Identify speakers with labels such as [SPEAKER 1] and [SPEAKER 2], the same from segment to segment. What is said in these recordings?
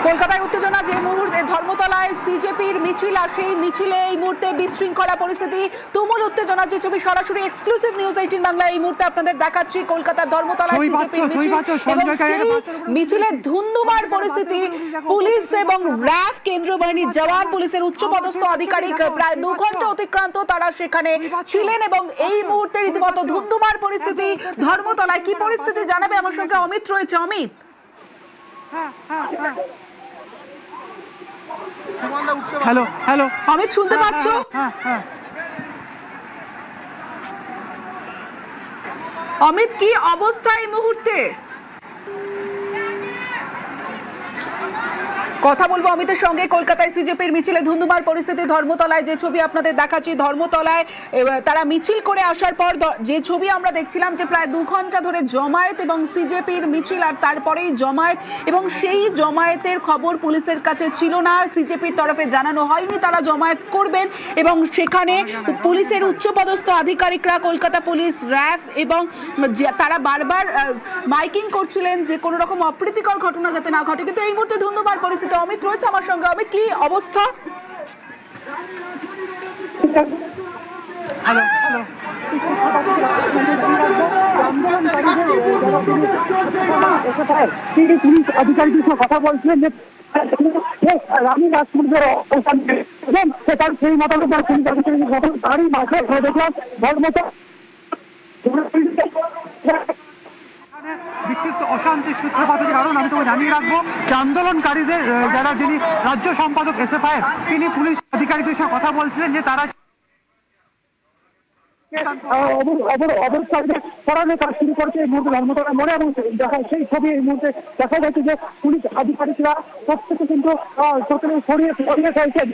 [SPEAKER 1] কলকাতায় উত্তেজনা, যে মুহূর্তে ধর্মতলায় সিজেপির মিছিল আর সেই মিছিলে এই মুহূর্তে বিশৃঙ্খলা পরিস্থিতি, তুমুল উত্তেজনা। যে ছবি সরাসরি এক্সক্লুসিভ নিউজ 18 বাংলায় এই মুহূর্তে আপনাদের দেখাচ্ছি। কলকাতার ধর্মতলায় সিজেপির মিছিল এবং সেই মিছিলে ধুন্ধুমার পরিস্থিতি। পুলিশ এবং র্যাফ, কেন্দ্রীয় বাহিনীর জওয়ান, পুলিশের উচ্চপদস্থ আধিকারিক প্রায় 2 ঘন্টা অতিক্রান্ত তারা সেখানে ছিলেন এবং এই মুহূর্তে রীতিমতো ধুন্ধুমার পরিস্থিতি ধর্মতলায়। কি পরিস্থিতি জানাবে আমার সঙ্গে অমিত রয়েছে। অমিত,
[SPEAKER 2] হ্যালো হ্যালো
[SPEAKER 1] অমিত শুনতে পাচ্ছ? অমিত, কি অবস্থা এই মুহূর্তে? কথা বলবো অমিতের সঙ্গে। কলকাতায় সিজেপির মিছিলে ধুন্ধুমার পরিস্থিতি ধর্মতলায়, যে ছবি আপনাদের দেখাচ্ছি। ধর্মতলায় তারা মিছিল করে আসার পর যে ছবি আমরা দেখছিলাম, যে প্রায় 2 ঘন্টা ধরে জমায়েত এবং সিজেপির মিছিল, আর তারপরেই জমায়েত, এবং সেই জমায়েতের খবর পুলিশের কাছে ছিল না, সিজেপির তরফে জানানো হয়নি তারা জমায়েত করবেন। এবং সেখানে পুলিশের উচ্চপদস্থ আধিকারিকরা, কলকাতা পুলিশ, র্যাফ, এবং তারা বারবার মাইকিং করছিলেন যে কোনো রকম অপ্রীতিকর ঘটনা যাতে না ঘটে। কিন্তু এই মুহূর্তে ধুন্ধুমার পরিস্থিতি। অমিত রয়েছে আমার সঙ্গে। অমিত, কি অবস্থা?
[SPEAKER 2] হ্যালো হ্যালো পুলিশ আধিকারিকের সঙ্গে কথা বলছিলেন যে রানী রাজপুরের অবস্থান, সেটার সেই মোতাবেক পুলিশ আধিকারিক তারই মাঝে দেখলাম ধর্মতলা বিক্ষিপ্ত অশান্তির সূত্রপাত হয়েছে। কারণ আমি তোমাকে জানিয়ে রাখবো যে আন্দোলনকারীদের যিনি রাজ্য সম্পাদক এসএফআই, তিনি পুলিশ আধিকারিকদের সঙ্গে কথা বলছিলেন যে তারা অবস্থানকে সরানোর কাজ শুরু করেছে এই মুহূর্তে ধর্মতলা মোড়ে। এবং সেই ছবি এই মুহূর্তে দেখা যাচ্ছে যে পুলিশ আধিকারিকরা প্রত্যেকে কিন্তু সরিয়ে ফেলছেন।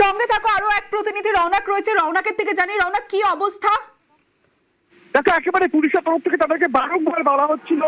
[SPEAKER 1] সঙ্গে থাকো আরো এক প্রতিনিধি রওনাক রয়েছে। রওনাকের থেকে জানি, রওনাক, কি অবস্থা?
[SPEAKER 3] দেখো, একেবারে পুলিশের তরফ থেকে তাদেরকে বারংবার বলা হচ্ছিল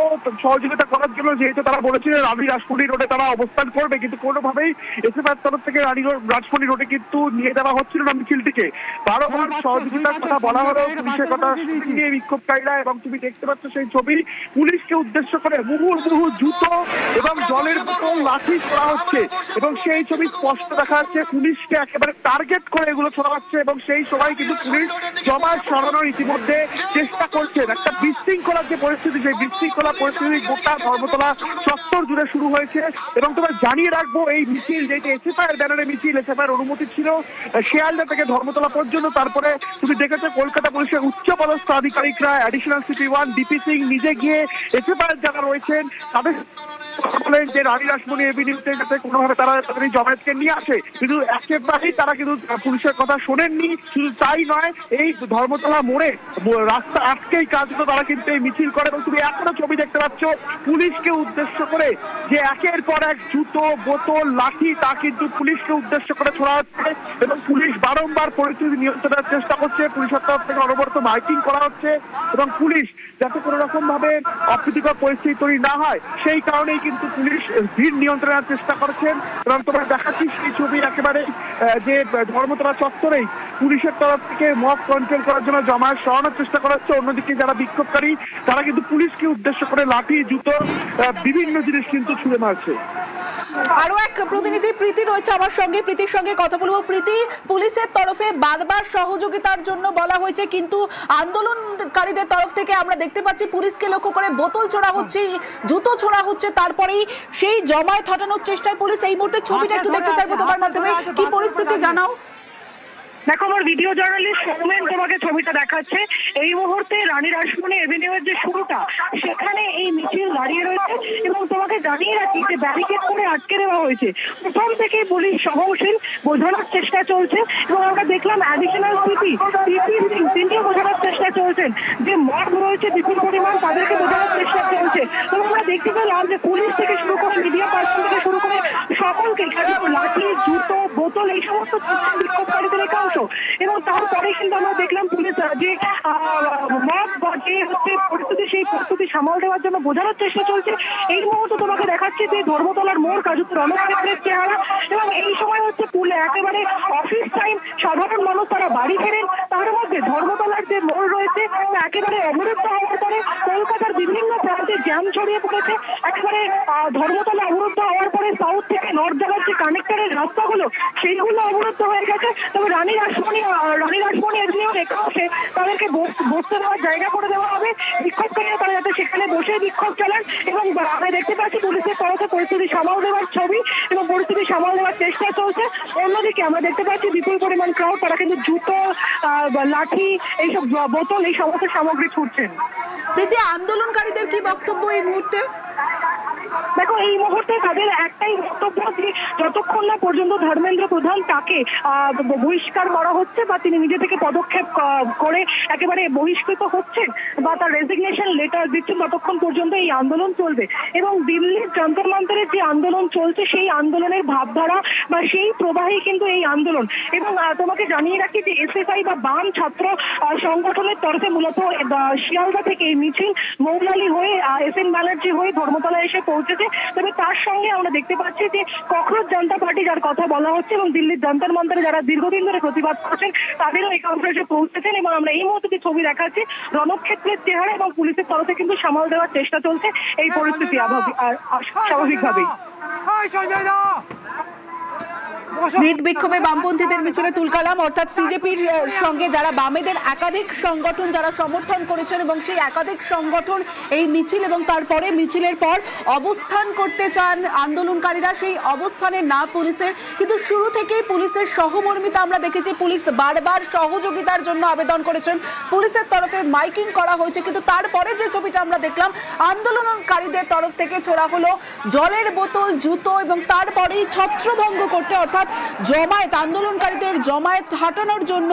[SPEAKER 3] সহযোগিতা করার জন্য, যেহেতু তারা বলেছিলেন রানী রাজপুরি রোডে তারা অবস্থান করবে, কিন্তু কোনোভাবেই এসএফআই তরফ থেকে রানী রাজপুরি রোডে কিন্তু নিয়ে দেওয়া হচ্ছিল না মিছিলটিকে। বারবার সহযোগিতার কথা বলা হলো, পুলিশের কথা নিয়ে বিক্ষোভকারীরা, এবং তুমি দেখতে পাচ্ছ সেই ছবি, পুলিশকে উদ্দেশ্য করে মুহুর্মুহু জুতো এবং জলের বোতল, লাঠি ছোড়া হচ্ছে, এবং সেই ছবি স্পষ্ট দেখা যাচ্ছে পুলিশকে একেবারে টার্গেট করে এগুলো ছোড়া হচ্ছে। এবং সেই সময় কিন্তু পুলিশ জমায়েত সরানোর ইতিমধ্যে চেষ্টা করছেন। একটা বিশৃঙ্খলার যে পরিস্থিতি, সেই বিশৃঙ্খলা পরিস্থিতি গোটা ধর্মতলা চত্বর জুড়ে শুরু হয়েছে। এবং তোমার জানিয়ে রাখবো, এই মিছিল যেটি এসএফআই ব্যানারে মিছিল, এসএফআই অনুমতি ছিল শিয়ালদা থেকে ধর্মতলা পর্যন্ত। তারপরে তুমি দেখেছো কলকাতা পুলিশের উচ্চপদস্থ আধিকারিকরা, অ্যাডিশনাল সিপি 1 ডিপি সিং নিজে গিয়ে এসএফআই যারা রয়েছেন তাদের বলেন যে রানী রাসমণি এভিনিউতে যাতে কোনোভাবে তারা তাদের জমায়েতকে নিয়ে আসে, কিন্তু একেবারেই তারা কিন্তু পুলিশের কথা শোনেননি। শুধু তাই নয়, এই ধর্মতলা মোড়ে রাস্তা আটকেই কাজগুলো তারা কিন্তু এই মিছিল করে। এবং তুমি এখনো ছবি দেখতে পাচ্ছ পুলিশকে উদ্দেশ্য করে যে একের পর এক জুতো, বোতল, লাঠি তা কিন্তু পুলিশকে উদ্দেশ্য করে ছোড়া হচ্ছে। এবং পুলিশ বারংবার পরিস্থিতি নিয়ন্ত্রণের চেষ্টা করছে, পুলিশের তরফ থেকে অনবরত মাইকিং করা হচ্ছে, এবং পুলিশ যাতে কোনো রকম ভাবে অপ্রীতিকর পরিস্থিতি তৈরি না হয় সেই কারণেই কিন্তু পুলিশ ভিড় নিয়ন্ত্রণের চেষ্টা করছেন। এবং তোমরা দেখাচ্ছি সেই ছবি, একেবারে যে ধর্মতলা চত্বরেই পুলিশের তরফ থেকে মব কন্ট্রোল করার জন্য জমায়েত সরানোর চেষ্টা করা হচ্ছে। অন্যদিকে যারা বিক্ষোভকারী তারা কিন্তু পুলিশকে উদ্দেশ্য করে লাঠি, জুতো, বিভিন্ন জিনিস কিন্তু ছুঁড়ে মারছে।
[SPEAKER 1] আরো এক প্রতিনিধি প্রীতি রয়েছে আমার সঙ্গে, প্রীতির সঙ্গে কথা বলবো। প্রীতি, পুলিশের তরফে বারবার সহযোগিতার জন্য বলা হয়েছে, কিন্তু আন্দোলনকারীদের তরফ থেকে আমরা দেখতে পাচ্ছি পুলিশকে লক্ষ্য করে বোতল ছোড়া হচ্ছে, জুতো ছোড়া হচ্ছে, তারপরেই সেই জমায়েত হটানোর চেষ্টায় পুলিশ। এই মুহূর্তে ছবিটা একটু দেখতে চাইবো তোমার মাধ্যমে, কি পরিস্থিতি জানাও।
[SPEAKER 4] দেখো, আমার ভিডিও জার্নালিস্ট সৌমেন তোমাকে ছবিটা দেখাচ্ছে। এই মুহূর্তে রানী রাসমণি এভিনিউয়ের যে শুরুটা, সেখানে এই মিছিল দাঁড়িয়ে রয়েছে। এবং তোমাকে জানিয়ে রাখি যে ব্যারিকেড করে আটকে দেওয়া হয়েছে। প্রথম থেকে পুলিশ সহনশীল, বোঝানোর চেষ্টা চলছে। এবং আমরা দেখলাম অ্যাডিশনাল সিপি তিনিও বোঝানোর চেষ্টা চলছেন যে মব রয়েছে বিপুল পরিমাণ, তাদেরকে বোঝানোর চেষ্টা চলছে। এবং আমরা দেখতে পেলাম যে পুলিশ থেকে শুরু করে মিডিয়া পার্সন থেকে শুরু করে সকলকে লাঠি, জুতো, বোতল এই সমস্ত বিক্ষোভকারীদের একাংশ। এবং তারপরে কিন্তু আমরা দেখলাম পুলিশ যে মব যে হচ্ছে পরিস্থিতি, সেই পরিস্থিতি সামাল দেওয়ার জন্য বোঝানোর চেষ্টা চলছে। এই মুহূর্তে তোমাকে দেখাচ্ছি যে ধর্মতলার মোড় কাজু রণক্ষেত্রের চেহারা, এবং এই সময় হচ্ছে পুলে একেবারে অফিস টাইম, সাধারণ মানুষ তারা বাড়ি ফেরেন। তার মধ্যে ধর্মতলার যে মোড় রয়েছে একেবারে অবরুদ্ধ হওয়ার পরে কলকাতার বিভিন্ন প্রান্তে জ্যাম ছড়িয়ে পড়েছে। একেবারে ধর্মতলা অবরুদ্ধ হওয়ার পরে সাউথ থেকে নর্থ যাওয়ার যে কানেক্টরের রাস্তাগুলো সেইগুলো অবরুদ্ধ হয়ে গেছে। তবে রানী রাসমণি এভিনিউর একাংশে তাদেরকে বসতে দেওয়ার জায়গা করে দেওয়া হবে। বিক্ষোভকারীরা তারা যাতে সেখানে বসে বিক্ষোভ চালান, এবং আমরা দেখতে পাচ্ছি পুলিশের তরফে পরিস্থিতি সামাল দেওয়ার ছবি এবং পরিস্থিতি সামাল দেওয়ার চেষ্টা চলছে। অন্যদিকে আমরা দেখতে পাচ্ছি বিপুল পরিমাণ ক্রাউড, তারা কিন্তু জুতো, লাঠি, এইসব বোতল, এই সমস্ত সামগ্রী ছুটছেন।
[SPEAKER 1] প্রীতি, আন্দোলনকারীদের কি বক্তব্য এই মুহূর্তে?
[SPEAKER 4] দেখো, এই মুহূর্তে তাদের একটাই বক্তব্য যে যতক্ষণ না পর্যন্ত ধর্মেন্দ্র প্রধান তাকে বহিষ্কার করা হচ্ছে বা তিনি নিজে থেকে পদক্ষেপ করে একেবারে বহিষ্কৃত হচ্ছেন বা তার রেজিগনেশন লেটার দিচ্ছেন, ততক্ষণ পর্যন্ত এই আন্দোলন চলবে। এবং দিল্লির যন্তর মন্তরের যে আন্দোলন চলছে সেই আন্দোলনের ভাবধারা বা সেই প্রবাহে কিন্তু এই আন্দোলন। এবং তোমাকে জানিয়ে রাখি যে এসএফআই বা বাম ছাত্র সংগঠনের তরফে মূলত শিয়ালদা থেকে এই মিছিল মৌলালি হয়ে এসএন ব্যানার্জি হয়ে ধর্মতলায় এসে পৌঁছেছে। তবে তার সঙ্গে আমরা দেখতে পাচ্ছি যে ককরোচ জনতা পার্টি যার কথা বলা হচ্ছে এবং দিল্লির যন্তর মন্তরে যারা দীর্ঘদিন ধরে প্রতিবাদ করছেন তাদেরও এই কনফারেন্সে পৌঁছেছেন। এবং আমরা এই মুহূর্তে যে ছবি দেখাচ্ছি রণক্ষেত্রের চেহারা, এবং পুলিশের তরফে কিন্তু সামাল দেওয়ার চেষ্টা চলছে এই পরিস্থিতি স্বাভাবিকভাবেই।
[SPEAKER 1] রিট বিক্ষোভে বামপন্থীদের মিছিলে তুলকালাম, অর্থাৎ সিজেপির সঙ্গে যারা বামেদের একাধিক সংগঠন যারা সমর্থন করেছেন এবং সেই একাধিক সংগঠন এই মিছিল এবং তারপরে মিছিলের পর অবস্থান করতে চান আন্দোলনকারীরা, সেই অবস্থানে না পুলিশের, কিন্তু শুরু থেকেই পুলিশের সহমর্মিতা আমরা দেখেছি। পুলিশ বারবার সহযোগিতার জন্য আবেদন করেছেন, পুলিশের তরফে মাইকিং করা হয়েছে, কিন্তু তারপরে যে ছবিটা আমরা দেখলাম আন্দোলনকারীদের তরফ থেকে ছোড়া হলো জলের বোতল, জুতো, এবং তারপরেই ছত্রভঙ্গ করতে অর্থাৎ জমায়েত, আন্দোলনকারীদের জমায়েত হাঁটানোর জন্য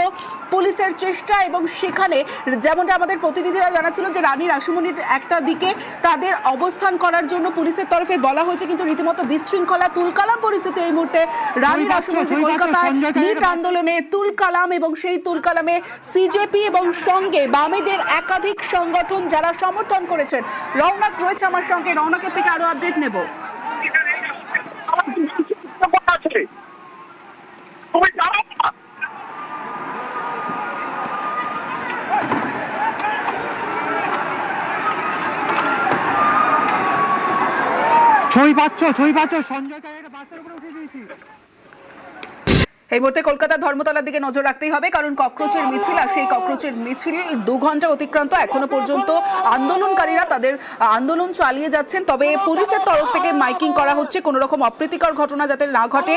[SPEAKER 1] পুলিশের চেষ্টা। এবং সেখানে যেমনটা আমাদের প্রতিনিধিরা জানাচ্ছিল যে রানী রাসমণির একটা দিকে তাদের অবস্থান করার জন্য পুলিশের তরফে বলা হয়েছে, কিন্তু রীতিমতো বিশৃঙ্খলা তুলকালাম পরিস্থিতি এই মুহূর্তে। রানী রাসমণি কলকাতায় রিট আন্দোলনে তুলকালাম, এবং সেই তুলকালামে সিজেপি এবং সঙ্গে বামেদের একাধিক সংগঠন যারা সমর্থন করেছেন। রৌনক রয়েছে আমার সঙ্গে, রৌনকের থেকে আরো আপডেট নেব।
[SPEAKER 2] ছবি পাচ্ছ সঞ্জয় তাইয়ের বাসের উপরে উঠে দিয়েছি।
[SPEAKER 1] এই মুহূর্তে কলকাতা ধর্মতলার দিকে নজর রাখতেই হবে, কারণ ককরোচের মিছিল, আর সেই ককরোচের মিছিল 2 ঘন্টা অতিক্রান্ত, এখনো পর্যন্ত আন্দোলনকারীরা তাদের আন্দোলন চালিয়ে যাচ্ছেন। তবে পুলিশের তরফ থেকে মাইকিং করা হচ্ছে কোনো রকম অপ্রীতিকর ঘটনা যাতে না ঘটে।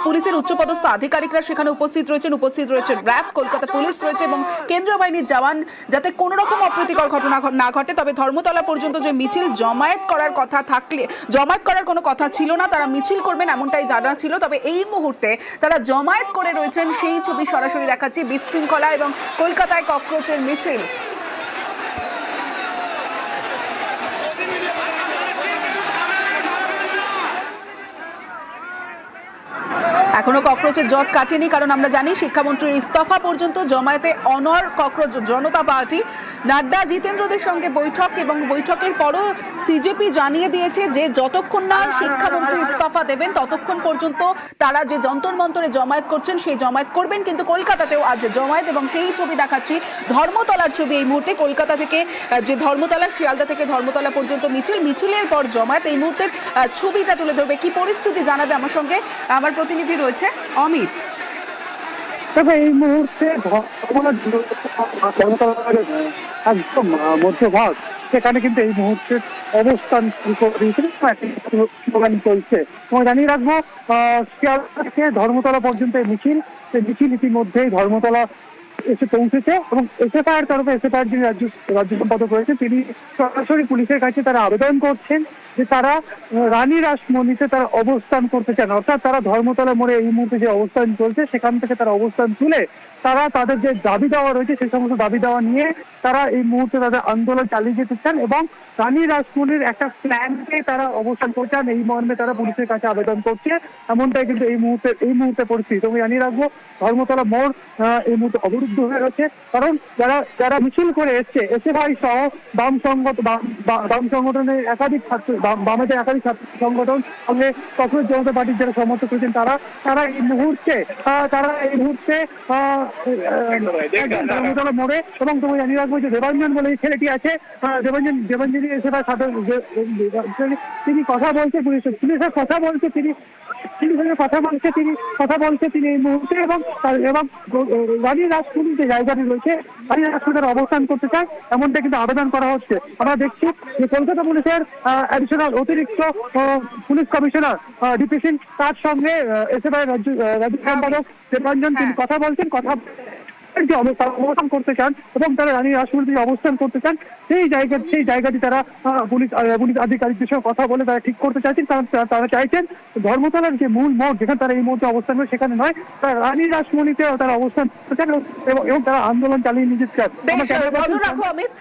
[SPEAKER 1] পুলিশের উচ্চপদস্থ আধিকারিকরা সেখানে উপস্থিত রয়েছেন র্যাব, কলকাতা পুলিশ রয়েছে এবং কেন্দ্রীয় বাহিনীর জওয়ান, যাতে কোনো রকম অপ্রীতিকর ঘটনা না ঘটে। তবে ধর্মতলা পর্যন্ত যে মিছিল জমায়েত করার কথা থাকলে জমায়েত করার কোনো কথা ছিল না, তারা মিছিল করবেন এমনটাই জানা ছিল। তবে এই মুহূর্তে তারা জমায়েত করে রয়েছেন, সেই ছবি সরাসরি দেখাচ্ছি। বিশৃঙ্খলা এবং কলকাতায় ককরোচের মিছিল। এখনো ককরোচের জট কাটেনি, কারণ আমরা জানি শিক্ষামন্ত্রীর ইস্তফা পর্যন্ত জমায়েতে অনর ককরোচ জনতা পার্টি। নাড্ডা জিতেন্দ্রদের সঙ্গে বৈঠক, এবং বৈঠকের পরও সিজেপি জানিয়ে দিয়েছে যে যতক্ষণ না শিক্ষামন্ত্রী ইস্তফা দেবেন ততক্ষণ পর্যন্ত তারা যে যন্তর মন্তরে জমায়েত করছেন সেই জমায়েত করবেন। কিন্তু কলকাতাতেও আজ জমায়েত, এবং সেই ছবি দেখাচ্ছি ধর্মতলার ছবি এই মুহূর্তে। কলকাতা থেকে যে ধর্মতলা, শিয়ালদা থেকে ধর্মতলা পর্যন্ত মিছিলের পর জমায়েত। এই মুহূর্তের ছবিটা তুলে ধরবে, কি পরিস্থিতি জানাবে আমার সঙ্গে আমার প্রতিনিধি রয়েছে অমিত।
[SPEAKER 2] তবে এই মুহূর্তে একদম মধ্যভাগ, সেখানে কিন্তু এই মুহূর্তে অবস্থান শুরু করে দিয়েছে, চলছে। জানিয়ে রাখবো শিয়ালদা থেকে ধর্মতলা পর্যন্ত এই মিছিল ইতিমধ্যেই ধর্মতলা এসে পৌঁছেছে, এবং এসএফআই এর তরফে এসএফআই যিনি রাজ্য সম্পাদক রয়েছে তিনি সরাসরি পুলিশের কাছে তারা আবেদন করছেন যে তারা রানী রাসমণিতে তারা অবস্থান করতে চান, অর্থাৎ তারা ধর্মতলা মোড়ে এই মুহূর্তে যে অবস্থান চলছে সেখান থেকে তারা অবস্থান তুলে তারা তাদের যে দাবি দেওয়া রয়েছে সেই সমস্ত দাবি দেওয়া নিয়ে তারা এই মুহূর্তে তাদের আন্দোলন চালিয়ে যেতে চান এবং রানী রাসমণির একটা প্ল্যানকে তারা অবস্থান করছেন, এই মর্মে তারা পুলিশের কাছে আবেদন করছে। এমনটাই কিন্তু এই মুহূর্তে পরিস্থিতি। তুমি জানিয়ে রাখবো ধর্মতলা মোড় এই মুহূর্তে অবরুদ্ধ হয়ে রয়েছে, কারণ যারা মিছিল করে এসছে এসএফআই সহ বাম সংগঠনের একাধিক ছাত্র বামেদের একাধিক ছাত্র সংগঠন সঙ্গে কংগ্রেস জনতা পার্টির যারা সমর্থক করেছেন তারা এই মুহূর্তে ধর্মতলা মোড়ে। এবং তুমি জানিয়ে রাখবো যে দেবাঞ্জন বলে এই ছেলেটি আছে, দেবাঞ্জনই এসএফআই তিনি কথা বলছে পুলিশের কথা বলছে, তিনি এই মুহূর্তে এবং রানী রাসমণি যে জায়গাটি রয়েছে রানী রাসমণির অবস্থান করতে চায় এমনটা কিন্তু আবেদন করা হচ্ছে। আমরা দেখছি যে কলকাতা পুলিশের অ্যাডিশনাল অতিরিক্ত পুলিশ কমিশনার ডিপি সিং তার সঙ্গে এসএফআই রাজ্য সম্পাদক দেবাঞ্জন তিনি কথা বলছেন, অবস্থান করতে চান এবং তারা রানী রাসমণিতে অবস্থান করতে চান সেই জায়গাটি তারা পুলিশ আধিকারিকদের সঙ্গে কথা বলে তারা ঠিক করতে চাইছেন। তারা চাইছেন ধর্মতলার যে মূল মোড় যেখানে তারা এই মুহূর্তে অবস্থান করে সেখানে নয়, তারা রানী রাসমণিতে তারা অবস্থান করতে চান এবং তারা আন্দোলন চালিয়ে নিতে চান।
[SPEAKER 1] বেশ, নজর রাখো অমিত।